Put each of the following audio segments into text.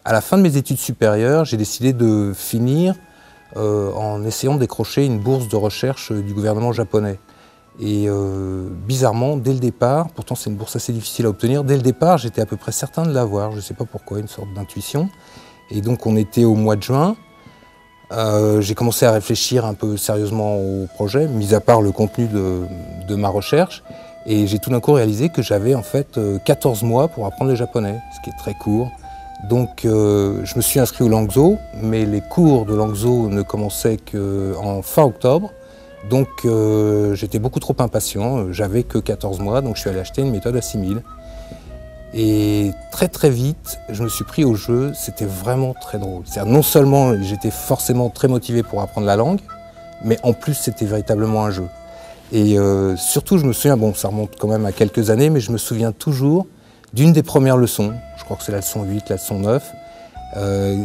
À la fin de mes études supérieures, j'ai décidé de finir en essayant de décrocher une bourse de recherche du gouvernement japonais. Et bizarrement, dès le départ, pourtant c'est une bourse assez difficile à obtenir, dès le départ j'étais à peu près certain de l'avoir, je ne sais pas pourquoi, une sorte d'intuition. Et donc on était au mois de juin, j'ai commencé à réfléchir un peu sérieusement au projet, mis à part le contenu de ma recherche, et j'ai tout d'un coup réalisé que j'avais en fait 14 mois pour apprendre le japonais, ce qui est très court. Donc je me suis inscrit au Langzhou, mais les cours de Langzhou ne commençaient qu'en fin octobre. Donc j'étais beaucoup trop impatient, j'avais que 14 mois, donc je suis allé acheter une méthode à 6000. Et très vite, je me suis pris au jeu, c'était vraiment très drôle. C'est-à-dire non seulement j'étais forcément très motivé pour apprendre la langue, mais en plus c'était véritablement un jeu. Et surtout je me souviens, bon ça remonte quand même à quelques années, mais je me souviens toujours d'une des premières leçons, je crois que c'est la leçon 8, la leçon 9,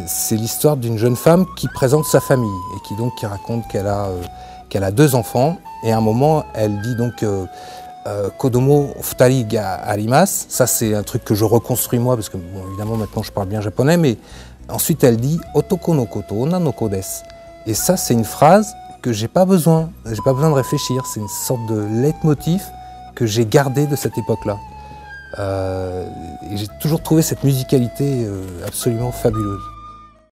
c'est l'histoire d'une jeune femme qui présente sa famille et qui raconte qu'elle a 2 enfants, et à un moment elle dit donc Kodomo futari ga arimasu, ça c'est un truc que je reconstruis moi parce que bon, évidemment maintenant je parle bien japonais, mais ensuite elle dit Otoko no koto onna no ko desu, et ça c'est une phrase que j'ai pas besoin de réfléchir, c'est une sorte de leitmotiv que j'ai gardé de cette époque-là. Et j'ai toujours trouvé cette musicalité absolument fabuleuse.